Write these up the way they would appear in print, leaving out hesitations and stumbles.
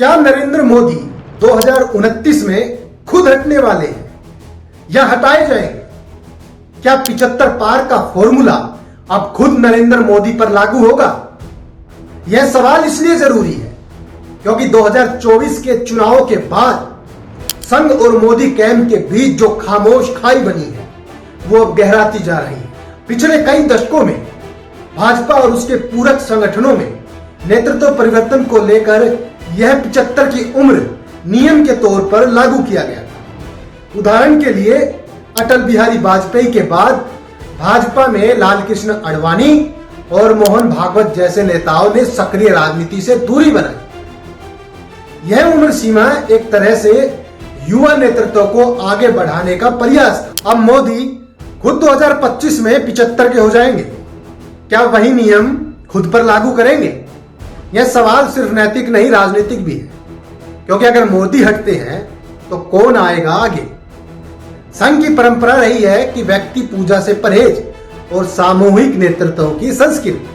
क्या नरेंद्र मोदी 2029 में खुद हटने वाले हैं या हटाए जाएंगे? क्या 75 पार का फॉर्मूला अब खुद नरेंद्र मोदी पर लागू होगा? यह सवाल इसलिए जरूरी है क्योंकि 2024 के चुनावों के बाद संघ और मोदी कैंप के बीच जो खामोश खाई बनी है वो अब गहराती जा रही है। पिछले कई दशकों में भाजपा और उसके पूरक संगठनों में नेतृत्व परिवर्तन को लेकर यह 75 की उम्र नियम के तौर पर लागू किया गया था। उदाहरण के लिए अटल बिहारी वाजपेयी के बाद भाजपा में लालकृष्ण आडवाणी और मोहन भागवत जैसे नेताओं ने सक्रिय राजनीति से दूरी बनाई। यह उम्र सीमा एक तरह से युवा नेतृत्व को आगे बढ़ाने का प्रयास था। अब मोदी खुद 2025 में 75 के हो जाएंगे। क्या वही नियम खुद पर लागू करेंगे? यह सवाल सिर्फ नैतिक नहीं, राजनीतिक भी है, क्योंकि अगर मोदी हटते हैं तो कौन आएगा आगे? संघ की परंपरा रही है कि व्यक्ति पूजा से परहेज और सामूहिक नेतृत्व की संस्कृति,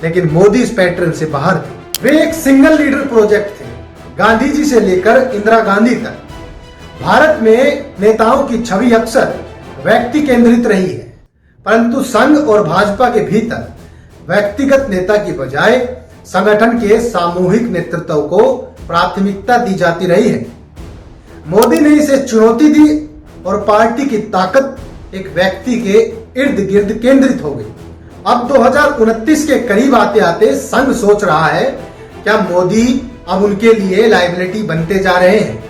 लेकिन मोदी इस पैटर्न से बाहर थे। वे एक सिंगल लीडर प्रोजेक्ट थे। गांधी जी से लेकर इंदिरा गांधी तक भारत में नेताओं की छवि अक्सर व्यक्ति केंद्रित रही है, परंतु संघ और भाजपा के भीतर व्यक्तिगत नेता की बजाय संगठन के सामूहिक नेतृत्व को प्राथमिकता दी जाती रही है। मोदी ने इसे चुनौती दी और पार्टी की ताकत एक व्यक्ति के इर्द गिर्द केंद्रित हो गई। अब 2029 के करीब आते आते संघ सोच रहा है क्या मोदी अब उनके लिए लायबिलिटी बनते जा रहे हैं।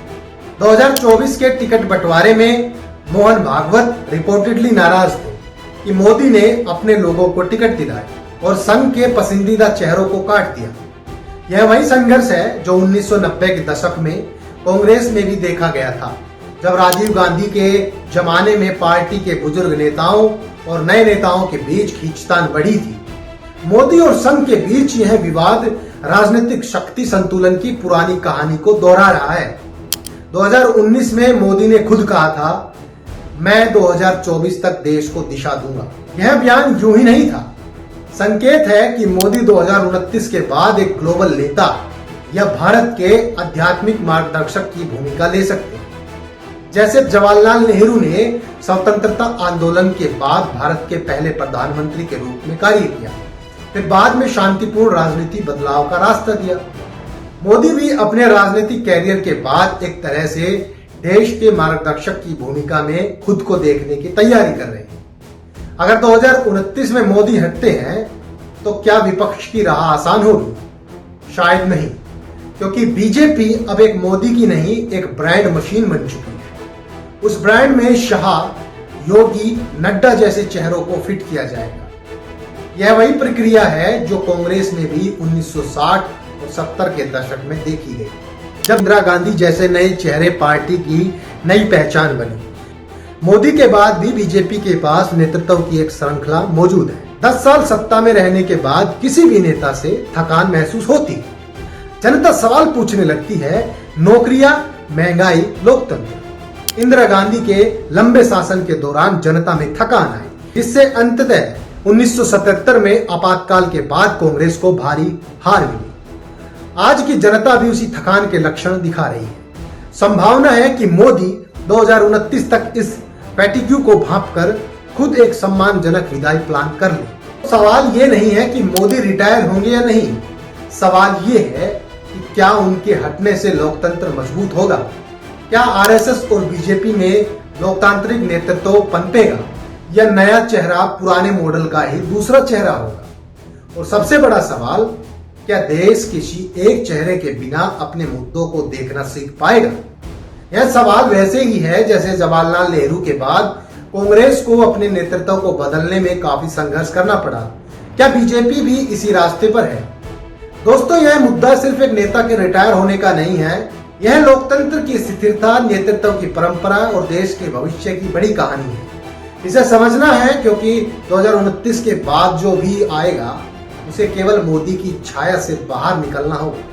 2024 के टिकट बंटवारे में मोहन भागवत रिपोर्टेडली नाराज थे कि मोदी ने अपने लोगों को टिकट दिलाए और संघ के पसंदीदा चेहरों को काट दिया। यह वही संघर्ष है जो 1990 के दशक में कांग्रेस में भी देखा गया था, जब राजीव गांधी के जमाने में पार्टी के बुजुर्ग नेताओं और नए नेताओं के बीच खींचतान बढ़ी थी। मोदी और संघ के बीच यह विवाद राजनीतिक शक्ति संतुलन की पुरानी कहानी को दोहरा रहा है। 2019 में मोदी ने खुद कहा था, मैं 2024 तक देश को दिशा दूंगा। यह बयान यूं ही नहीं था, संकेत है कि मोदी 2029 के बाद एक ग्लोबल नेता या भारत के आध्यात्मिक मार्गदर्शक की भूमिका ले सकते हैं। जैसे जवाहरलाल नेहरू ने स्वतंत्रता आंदोलन के बाद भारत के पहले प्रधानमंत्री के रूप में कार्य किया, फिर बाद में शांतिपूर्ण राजनीति बदलाव का रास्ता दिया। मोदी भी अपने राजनीतिक कैरियर के बाद एक तरह से देश के मार्गदर्शक की भूमिका में खुद को देखने की तैयारी कर रहे हैं। अगर 2029 में मोदी हटते हैं तो क्या विपक्ष की राह आसान होगी? शायद नहीं, क्योंकि बीजेपी अब एक मोदी की नहीं, एक ब्रांड मशीन बन चुकी है। उस ब्रांड में शाह, योगी, नड्डा जैसे चेहरों को फिट किया जाएगा। यह वही प्रक्रिया है जो कांग्रेस में भी 1960 और 70 के दशक में देखी गई, जब इंदिरा गांधी जैसे नए चेहरे पार्टी की नई पहचान बनी। मोदी के बाद भी बीजेपी के पास नेतृत्व की एक श्रृंखला मौजूद है। 10 साल सत्ता में रहने के बाद किसी भी नेता से थकान महसूस होती है। जनता सवाल पूछने लगती है, नौकरियां, महंगाई, लोकतंत्र। इंदिरा गांधी के लंबे शासन के दौरान जनता में थकान आई। इससे अंततः 1977 में आपातकाल के बाद कांग्रेस को भारी हार मिली। आज की जनता भी उसी थकान के लक्षण दिखा रही है। संभावना है कि मोदी 2029 तक इस फैटिग्यू को भांपकर खुद एक सम्मानजनक विदाई प्लान कर ले। सवाल ये नहीं है कि मोदी रिटायर होंगे या नहीं, सवाल ये है कि क्या उनके हटने से लोकतंत्र मजबूत होगा? क्या आरएसएस और बीजेपी में लोकतांत्रिक नेतृत्व पनपेगा या नया चेहरा पुराने मॉडल का ही दूसरा चेहरा होगा? और सबसे बड़ा सवाल, क्या देश किसी एक चेहरे के बिना अपने मुद्दों को देखना सीख पाएगा? यह सवाल वैसे ही है जैसे जवाहरलाल नेहरू के बाद कांग्रेस को अपने नेतृत्व को बदलने में काफी संघर्ष करना पड़ा। क्या बीजेपी भी इसी रास्ते पर है? दोस्तों, यह मुद्दा सिर्फ एक नेता के रिटायर होने का नहीं है, यह लोकतंत्र की स्थिरता, नेतृत्व की परंपरा और देश के भविष्य की बड़ी कहानी है। इसे समझना है क्योंकि 2029 के बाद जो भी आएगा उसे केवल मोदी की छाया से बाहर निकलना होगा।